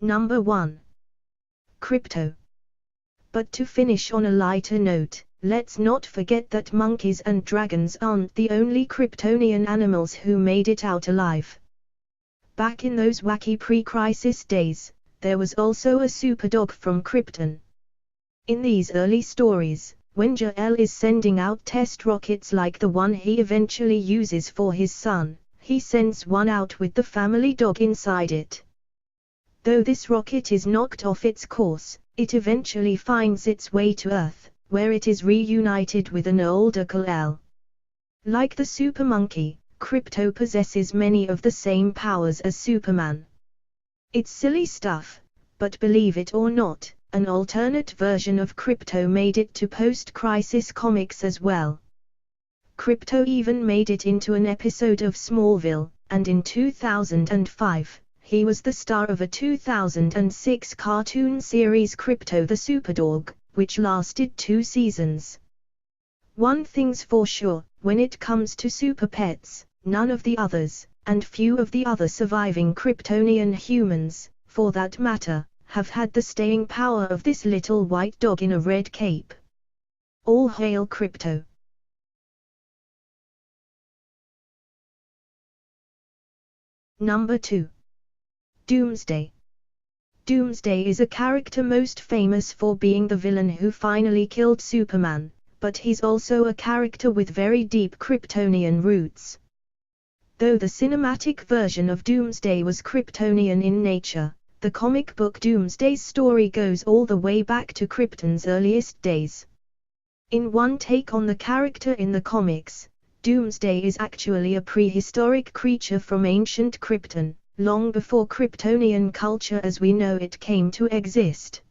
Number 1. Crypto. But to finish on a lighter note, let's not forget that monkeys and dragons aren't the only Kryptonian animals who made it out alive. Back in those wacky pre-crisis days, there was also a superdog from Krypton. In these early stories, when Jor-El is sending out test rockets like the one he eventually uses for his son, he sends one out with the family dog inside it. Though this rocket is knocked off its course, it eventually finds its way to Earth, where it is reunited with an older Kal-El. Like the super monkey, Krypto possesses many of the same powers as Superman. It's silly stuff, but believe it or not, an alternate version of Krypto made it to post-crisis comics as well. Krypto even made it into an episode of Smallville, and in 2005, he was the star of a 2006 cartoon series Krypto the Superdog, which lasted 2 seasons. One thing's for sure, when it comes to super pets, none of the others, and few of the other surviving Kryptonian humans, for that matter, have had the staying power of this little white dog in a red cape. All hail Krypto. Number 2. Doomsday. Doomsday is a character most famous for being the villain who finally killed Superman, but he's also a character with very deep Kryptonian roots. Though the cinematic version of Doomsday was Kryptonian in nature, the comic book Doomsday's story goes all the way back to Krypton's earliest days. In one take on the character in the comics, Doomsday is actually a prehistoric creature from ancient Krypton, long before Kryptonian culture as we know it came to exist.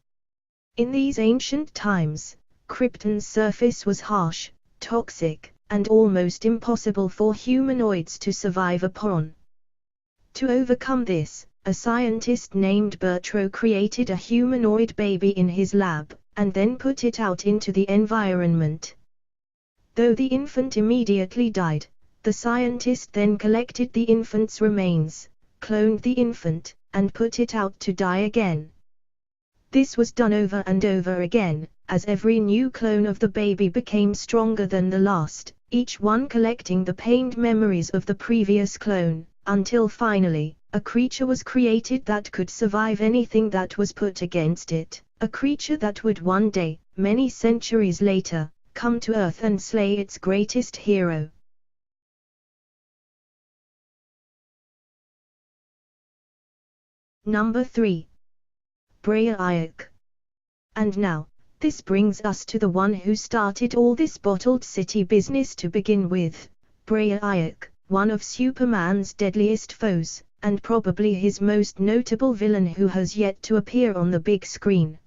In these ancient times, Krypton's surface was harsh, toxic, and almost impossible for humanoids to survive upon. To overcome this, a scientist named Bertro created a humanoid baby in his lab, and then put it out into the environment. Though the infant immediately died, the scientist then collected the infant's remains, cloned the infant, and put it out to die again. This was done over and over again, as every new clone of the baby became stronger than the last, each one collecting the pained memories of the previous clone, until finally, a creature was created that could survive anything that was put against it, a creature that would one day, many centuries later, come to Earth and slay its greatest hero. Number 3. Brainiac. And now, this brings us to the one who started all this bottled city business to begin with, Brainiac, one of Superman's deadliest foes, and probably his most notable villain who has yet to appear on the big screen.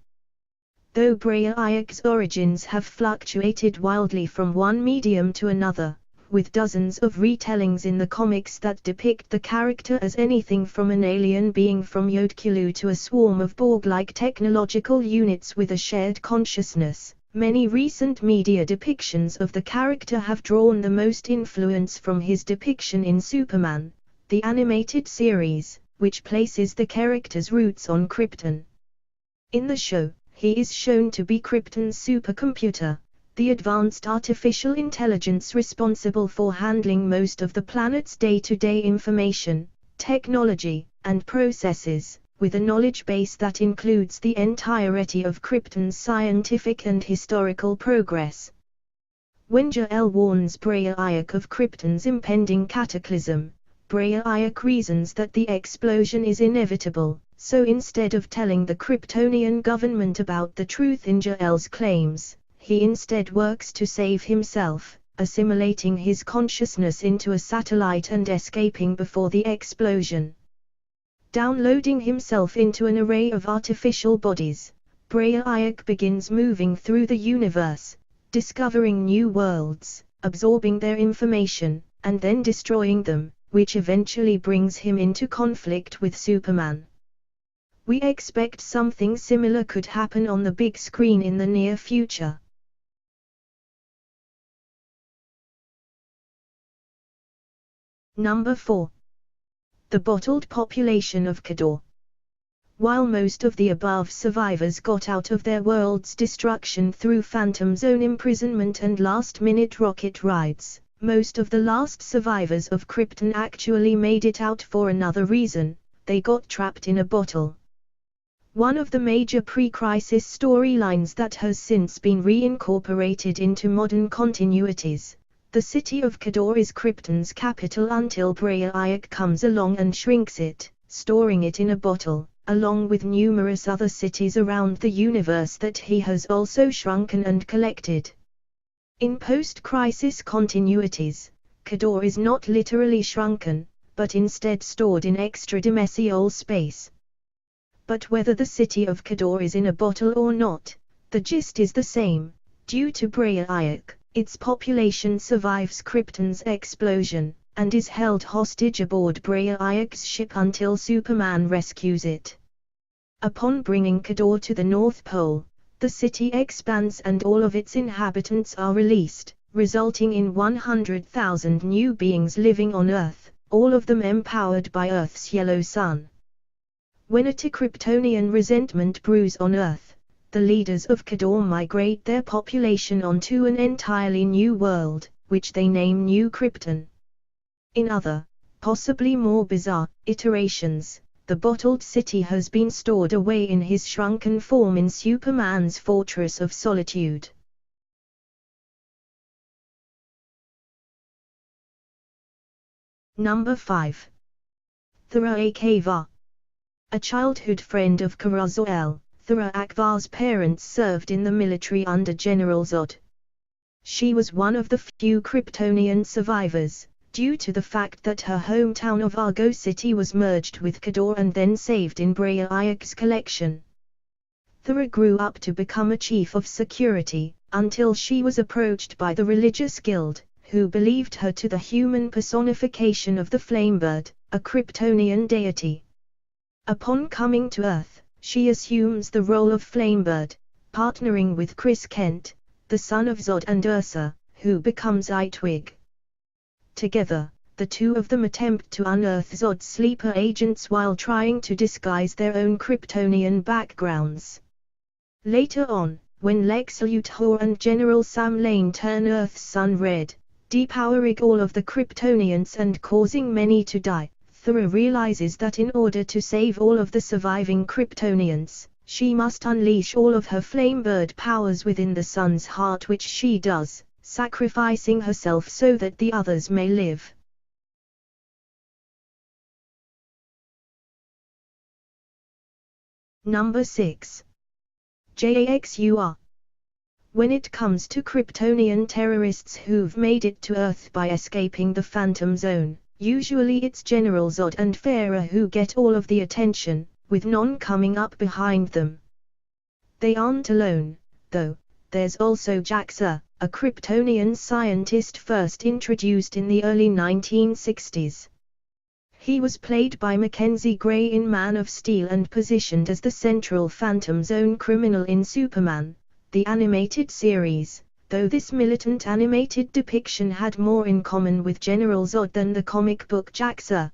Though Brainiac's origins have fluctuated wildly from one medium to another, with dozens of retellings in the comics that depict the character as anything from an alien being from Yodkulu to a swarm of Borg-like technological units with a shared consciousness, many recent media depictions of the character have drawn the most influence from his depiction in Superman, the animated series, which places the character's roots on Krypton. In the show, he is shown to be Krypton's supercomputer, the advanced artificial intelligence responsible for handling most of the planet's day-to-day information, technology, and processes, with a knowledge base that includes the entirety of Krypton's scientific and historical progress. When Jor-El warns Brainiac of Krypton's impending cataclysm, Brainiac reasons that the explosion is inevitable, so instead of telling the Kryptonian government about the truth in Jor-El's claims, he instead works to save himself, assimilating his consciousness into a satellite and escaping before the explosion. Downloading himself into an array of artificial bodies, Brainiac begins moving through the universe, discovering new worlds, absorbing their information, and then destroying them, which eventually brings him into conflict with Superman. We expect something similar could happen on the big screen in the near future. Number 4. The bottled population of Kador. While most of the above survivors got out of their world's destruction through Phantom Zone imprisonment and last-minute rocket rides, most of the last survivors of Krypton actually made it out for another reason: they got trapped in a bottle. One of the major pre-crisis storylines that has since been reincorporated into modern continuities. The city of Kador is Krypton's capital until Brainiac comes along and shrinks it, storing it in a bottle, along with numerous other cities around the universe that he has also shrunken and collected. In post-crisis continuities, Kador is not literally shrunken, but instead stored in extra-dimensional space. But whether the city of Kador is in a bottle or not, the gist is the same. Due to Brainiac, its population survives Krypton's explosion, and is held hostage aboard Brainiac's ship until Superman rescues it. Upon bringing Kador to the North Pole, the city expands and all of its inhabitants are released, resulting in 100,000 new beings living on Earth, all of them empowered by Earth's yellow sun. When anti-Kryptonian resentment brews on Earth, the leaders of Kador migrate their population onto an entirely new world, which they name New Krypton. In other, possibly more bizarre, iterations, the bottled city has been stored away in his shrunken form in Superman's Fortress of Solitude. Number 5. Thera Akava. A childhood friend of Kara-Zor-El, Thera Akava's parents served in the military under General Zod. She was one of the few Kryptonian survivors, due to the fact that her hometown of Argo City was merged with Kador and then saved in Brainiac's collection. Thera grew up to become a chief of security, until she was approached by the religious guild, who believed her to the human personification of the Flamebird, a Kryptonian deity. Upon coming to Earth, she assumes the role of Flamebird, partnering with Chris Kent, the son of Zod and Ursa, who becomes Itwig. Together, the two of them attempt to unearth Zod's sleeper agents while trying to disguise their own Kryptonian backgrounds. Later on, when Lex Luthor and General Sam Lane turn Earth's sun red, depowering all of the Kryptonians and causing many to die, Thera realizes that in order to save all of the surviving Kryptonians, she must unleash all of her Flamebird powers within the sun's heart, which she does, sacrificing herself so that the others may live. Number 6. Jaxur. When it comes to Kryptonian terrorists who've made it to Earth by escaping the Phantom Zone, usually it's General Zod and Farah who get all of the attention, with none coming up behind them. They aren't alone, though. There's also Jaxur, a Kryptonian scientist first introduced in the early 1960s. He was played by Mackenzie Gray in Man of Steel and positioned as the central Phantom Zone criminal in Superman, the animated series, though this militant animated depiction had more in common with General Zod than the comic book Jaxur.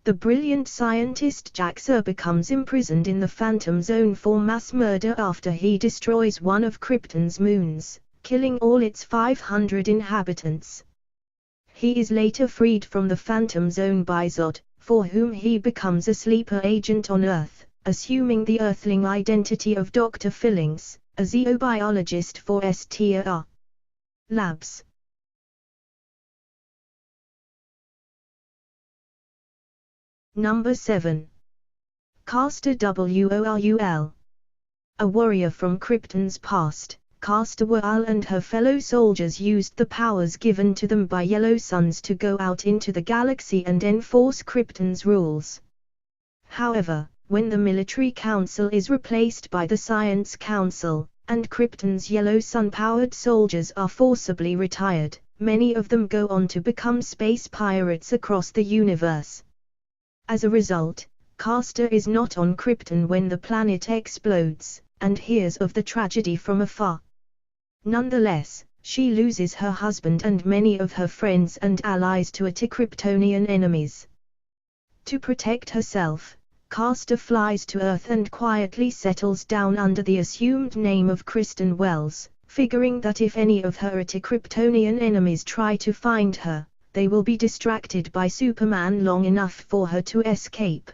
The brilliant scientist Jaxur becomes imprisoned in the Phantom Zone for mass murder after he destroys one of Krypton's moons, killing all its 500 inhabitants. He is later freed from the Phantom Zone by Zod, for whom he becomes a sleeper agent on Earth, assuming the Earthling identity of Dr. Fillings, a zoobiologist for STR Labs. Number 7. Castor Worul. A warrior from Krypton's past, Castor Worul and her fellow soldiers used the powers given to them by Yellow Suns to go out into the galaxy and enforce Krypton's rules. However, when the Military Council is replaced by the Science Council, and Krypton's Yellow Sun-powered soldiers are forcibly retired, many of them go on to become space pirates across the universe. As a result, Castor is not on Krypton when the planet explodes, and hears of the tragedy from afar. Nonetheless, she loses her husband and many of her friends and allies to anti-Kryptonian enemies. To protect herself, Castor flies to Earth and quietly settles down under the assumed name of Kristen Wells, figuring that if any of her Kryptonian enemies try to find her, they will be distracted by Superman long enough for her to escape.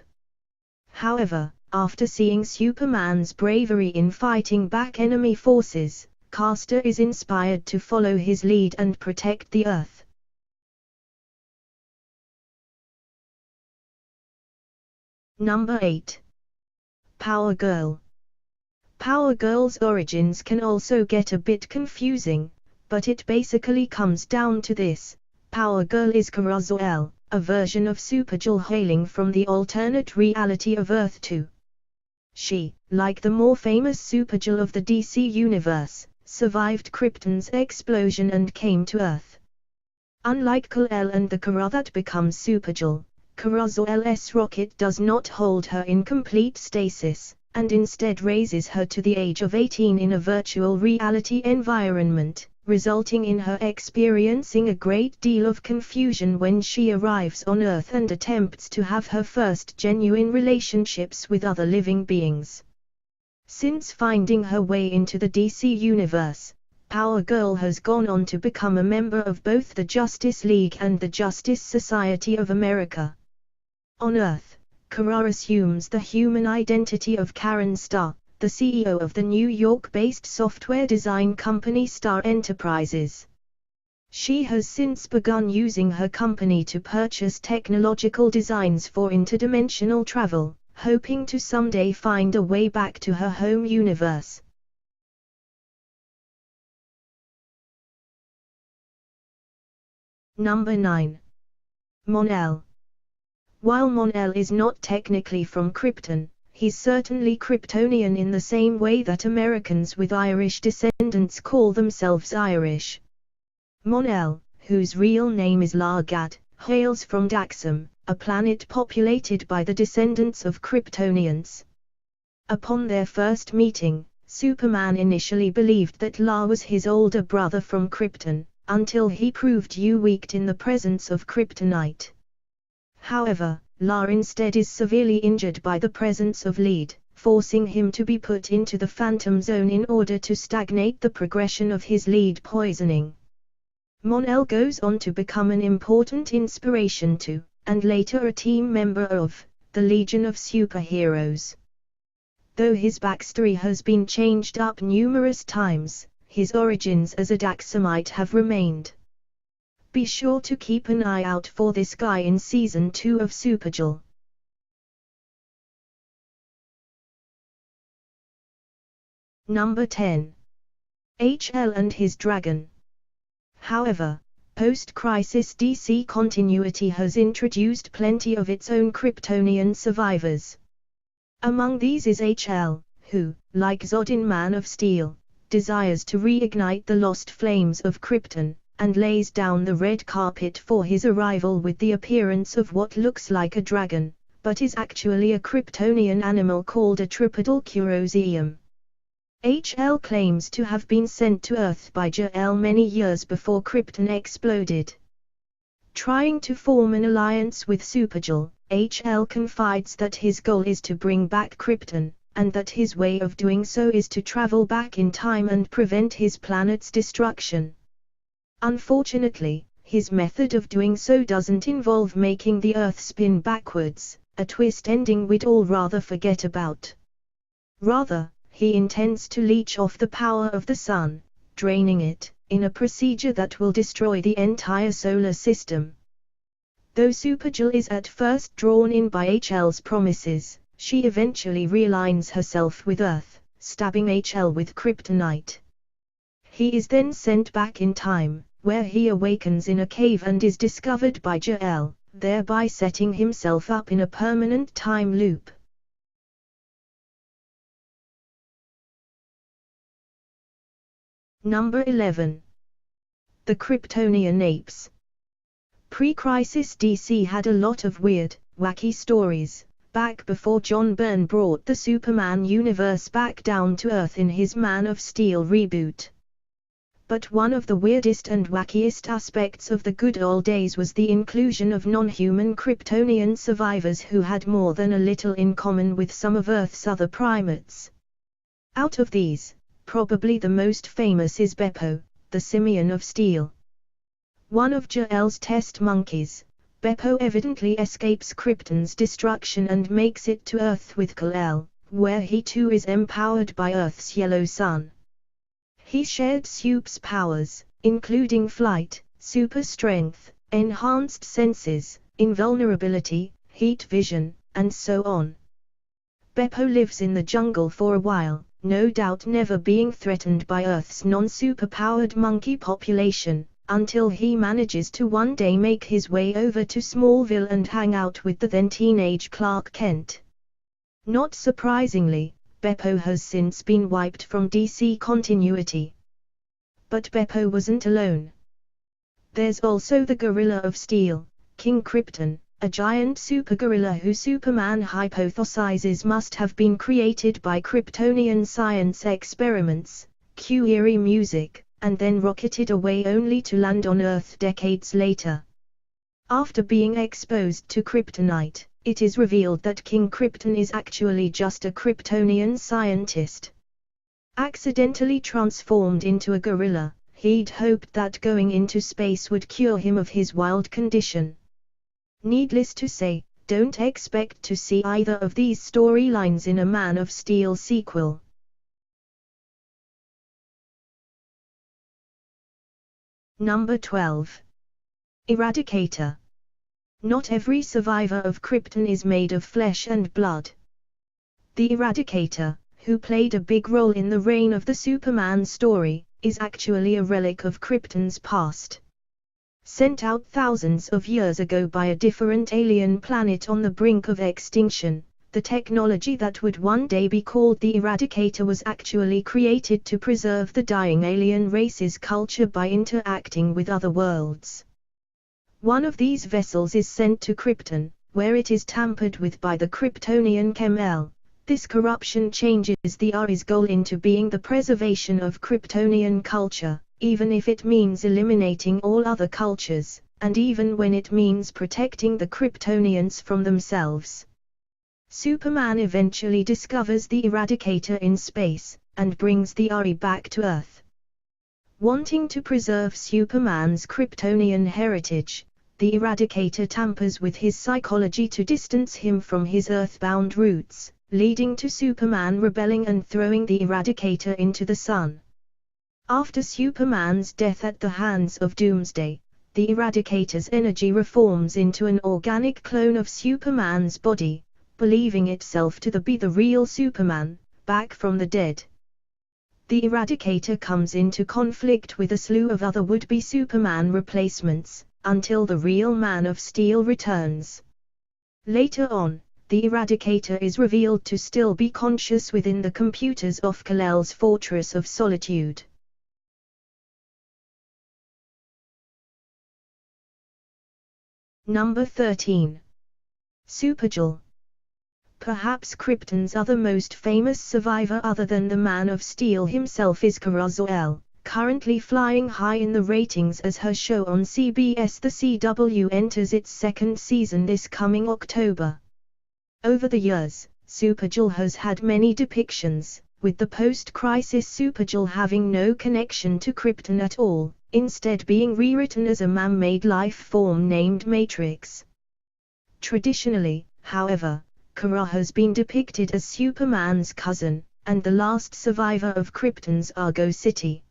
However, after seeing Superman's bravery in fighting back enemy forces, Castor is inspired to follow his lead and protect the Earth. Number 8. Power Girl. Power Girl's origins can also get a bit confusing, but it basically comes down to this: Power Girl is Kara-Zor-El, a version of Supergirl hailing from the alternate reality of Earth 2. She, like the more famous Supergirl of the DC Universe, survived Krypton's explosion and came to Earth. Unlike Kal-El and the Kara that becomes Supergirl, Kara-Zor-El's rocket does not hold her in complete stasis, and instead raises her to the age of 18 in a virtual reality environment, resulting in her experiencing a great deal of confusion when she arrives on Earth and attempts to have her first genuine relationships with other living beings. Since finding her way into the DC Universe, Power Girl has gone on to become a member of both the Justice League and the Justice Society of America. On Earth, Kara assumes the human identity of Karen Starr, the CEO of the New York-based software design company Starr Enterprises. She has since begun using her company to purchase technological designs for interdimensional travel, hoping to someday find a way back to her home universe. Number 9. Mon-El. While Mon-El is not technically from Krypton, he's certainly Kryptonian in the same way that Americans with Irish descendants call themselves Irish. Mon-El, whose real name is Largad, hails from Daxam, a planet populated by the descendants of Kryptonians. Upon their first meeting, Superman initially believed that La was his older brother from Krypton, until he proved weak in the presence of kryptonite. However, La instead is severely injured by the presence of lead, forcing him to be put into the Phantom Zone in order to stagnate the progression of his lead poisoning. Mon-El goes on to become an important inspiration to, and later a team member of, the Legion of Superheroes. Though his backstory has been changed up numerous times, his origins as a Daxamite have remained. Be sure to keep an eye out for this guy in Season 2 of Supergirl. Number 10. HL and his dragon. However, post-crisis DC continuity has introduced plenty of its own Kryptonian survivors. Among these is HL, who, like Zod in Man of Steel, desires to reignite the lost flames of Krypton, and lays down the red carpet for his arrival with the appearance of what looks like a dragon, but is actually a Kryptonian animal called a Tripodal Curoseum. HL claims to have been sent to Earth by Jor-El many years before Krypton exploded. Trying to form an alliance with Supergirl, HL confides that his goal is to bring back Krypton, and that his way of doing so is to travel back in time and prevent his planet's destruction. Unfortunately, his method of doing so doesn't involve making the Earth spin backwards, a twist ending we'd all rather forget about. Rather, he intends to leech off the power of the sun, draining it, in a procedure that will destroy the entire solar system. Though Supergirl is at first drawn in by HL's promises, she eventually realigns herself with Earth, stabbing HL with kryptonite. He is then sent back in time, where he awakens in a cave and is discovered by Jor-El, thereby setting himself up in a permanent time loop. Number 11. The Kryptonian Apes. Pre-crisis DC had a lot of weird, wacky stories, back before John Byrne brought the Superman universe back down to Earth in his Man of Steel reboot. But one of the weirdest and wackiest aspects of the good old days was the inclusion of non-human Kryptonian survivors who had more than a little in common with some of Earth's other primates. Out of these, probably the most famous is Beppo, the simian of steel. One of Jor-El's test monkeys, Beppo evidently escapes Krypton's destruction and makes it to Earth with Kal-El, where he too is empowered by Earth's yellow sun. He shared Sup's powers, including flight, super strength, enhanced senses, invulnerability, heat vision, and so on. Beppo lives in the jungle for a while, no doubt never being threatened by Earth's non-superpowered monkey population, until he manages to one day make his way over to Smallville and hang out with the then-teenage Clark Kent. Not surprisingly, Beppo has since been wiped from DC continuity. But Beppo wasn't alone. There's also the Gorilla of Steel, King Krypton, a giant supergorilla who Superman hypothesizes must have been created by Kryptonian science experiments, cue eerie music, and then rocketed away only to land on Earth decades later. After being exposed to kryptonite, it is revealed that King Krypton is actually just a Kryptonian scientist. Accidentally transformed into a gorilla, he'd hoped that going into space would cure him of his wild condition. Needless to say, don't expect to see either of these storylines in a Man of Steel sequel. Number 12. Eradicator. Not every survivor of Krypton is made of flesh and blood. The Eradicator, who played a big role in the reign of the Superman story, is actually a relic of Krypton's past. Sent out thousands of years ago by a different alien planet on the brink of extinction, the technology that would one day be called the Eradicator was actually created to preserve the dying alien race's culture by interacting with other worlds. One of these vessels is sent to Krypton, where it is tampered with by the Kryptonian Kal-El. This corruption changes the Ari's goal into being the preservation of Kryptonian culture, even if it means eliminating all other cultures, and even when it means protecting the Kryptonians from themselves. Superman eventually discovers the Eradicator in space, and brings the Ari back to Earth. Wanting to preserve Superman's Kryptonian heritage, the Eradicator tampers with his psychology to distance him from his earthbound roots, leading to Superman rebelling and throwing the Eradicator into the sun. After Superman's death at the hands of Doomsday, the Eradicator's energy reforms into an organic clone of Superman's body, believing itself to be the real Superman, back from the dead. The Eradicator comes into conflict with a slew of other would-be Superman replacements, until the real Man of Steel returns. Later on, the Eradicator is revealed to still be conscious within the computers of Kal-El's Fortress of Solitude. Number 13. Supergirl. Perhaps Krypton's other most famous survivor other than the Man of Steel himself is Kara-Zor-El, currently flying high in the ratings as her show on CBS The CW enters its second season this coming October. Over the years, Supergirl has had many depictions, with the post-crisis Supergirl having no connection to Krypton at all, instead being rewritten as a man-made life form named Matrix. Traditionally, however, Kara has been depicted as Superman's cousin, and the last survivor of Krypton's Argo City.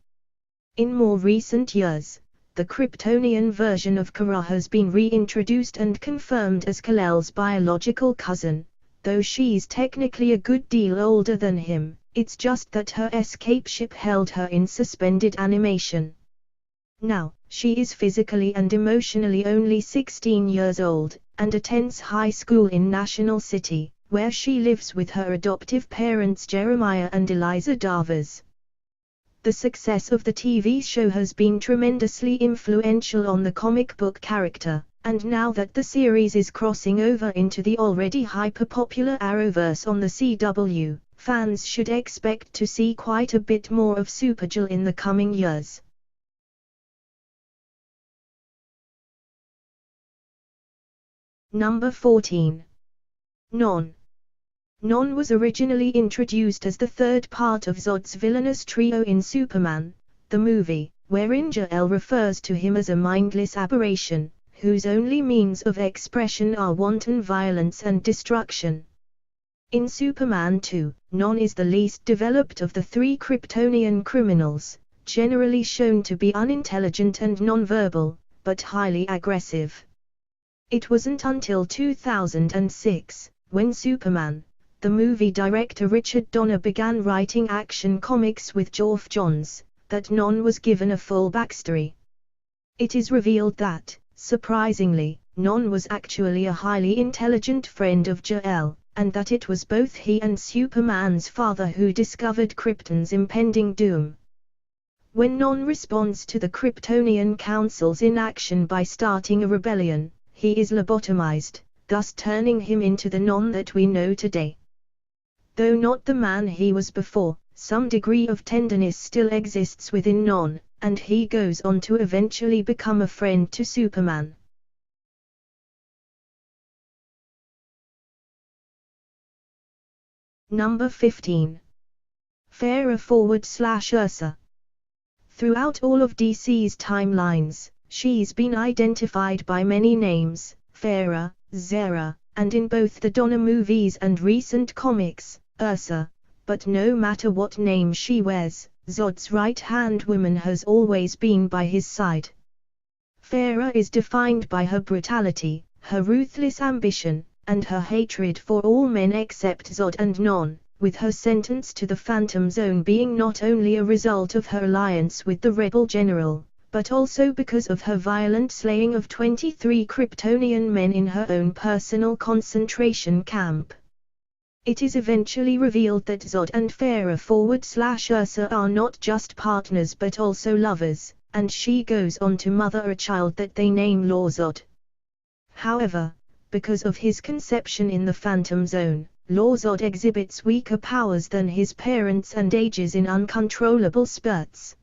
In more recent years, the Kryptonian version of Kara has been reintroduced and confirmed as Kal-El's biological cousin, though she's technically a good deal older than him, it's just that her escape ship held her in suspended animation. Now, she is physically and emotionally only 16 years old, and attends high school in National City, where she lives with her adoptive parents Jeremiah and Eliza Davers. The success of the TV show has been tremendously influential on the comic book character, and now that the series is crossing over into the already hyper-popular Arrowverse on the CW, fans should expect to see quite a bit more of Supergirl in the coming years. Number 14. Non. Non was originally introduced as the third part of Zod's villainous trio in Superman, the movie, wherein Jor-El refers to him as a mindless aberration, whose only means of expression are wanton violence and destruction. In Superman 2, Non is the least developed of the three Kryptonian criminals, generally shown to be unintelligent and nonverbal, but highly aggressive. It wasn't until 2006, when Superman, the movie director Richard Donner began writing Action Comics with Geoff Johns, that Non was given a full backstory. It is revealed that, surprisingly, Non was actually a highly intelligent friend of Jor-El, and that it was both he and Superman's father who discovered Krypton's impending doom. When Non responds to the Kryptonian Council's inaction by starting a rebellion, he is lobotomized, thus turning him into the Non that we know today. Though not the man he was before, some degree of tenderness still exists within Non, and he goes on to eventually become a friend to Superman. Number 15. Farah/Ursa. Throughout all of DC's timelines, she's been identified by many names, Farah, Zara, and in both the Donner movies and recent comics, Ursa, but no matter what name she wears, Zod's right-hand woman has always been by his side. Farah is defined by her brutality, her ruthless ambition, and her hatred for all men except Zod and Non, with her sentence to the Phantom Zone being not only a result of her alliance with the rebel general, but also because of her violent slaying of 23 Kryptonian men in her own personal concentration camp. It is eventually revealed that Zod and Farah/Ursa are not just partners but also lovers, and she goes on to mother a child that they name Lor-Zod. However, because of his conception in the Phantom Zone, Lor-Zod exhibits weaker powers than his parents and ages in uncontrollable spurts.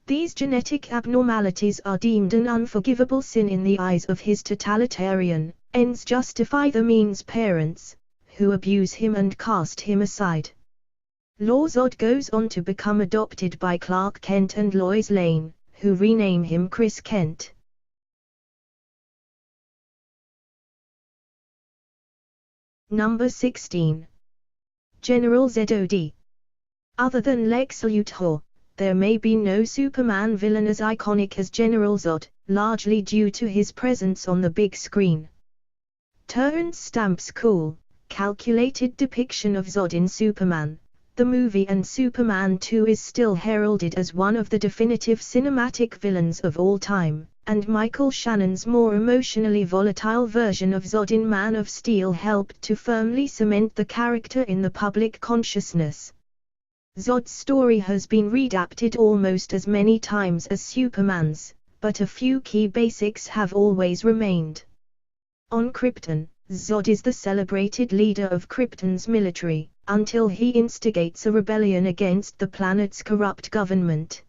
These genetic abnormalities are deemed an unforgivable sin in the eyes of his totalitarian, ends justify the means parents, who abuse him and cast him aside. Lor-Zod goes on to become adopted by Clark Kent and Lois Lane, who rename him Chris Kent. Number 16. General Zod. Other than Lex Luthor, there may be no Superman villain as iconic as General Zod, largely due to his presence on the big screen. Terrence Stamp's cool, calculated depiction of Zod in Superman, the movie and Superman 2 is still heralded as one of the definitive cinematic villains of all time, and Michael Shannon's more emotionally volatile version of Zod in Man of Steel helped to firmly cement the character in the public consciousness. Zod's story has been readapted almost as many times as Superman's, but a few key basics have always remained. On Krypton, Zod is the celebrated leader of Krypton's military, until he instigates a rebellion against the planet's corrupt government.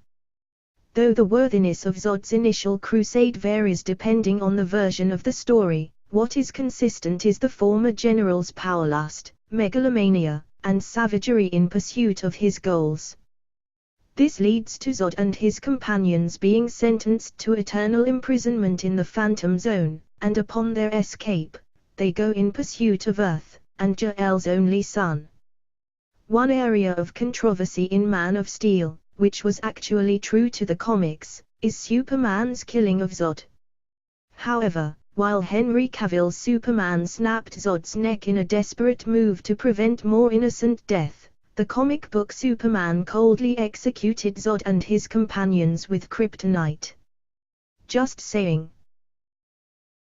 Though the worthiness of Zod's initial crusade varies depending on the version of the story, what is consistent is the former general's powerlust, megalomania, and savagery in pursuit of his goals. This leads to Zod and his companions being sentenced to eternal imprisonment in the Phantom Zone, and upon their escape, they go in pursuit of Earth, and Jor-El's only son. One area of controversy in Man of Steel, which was actually true to the comics, is Superman's killing of Zod. However, while Henry Cavill's Superman snapped Zod's neck in a desperate move to prevent more innocent death, the comic book Superman coldly executed Zod and his companions with kryptonite. Just saying.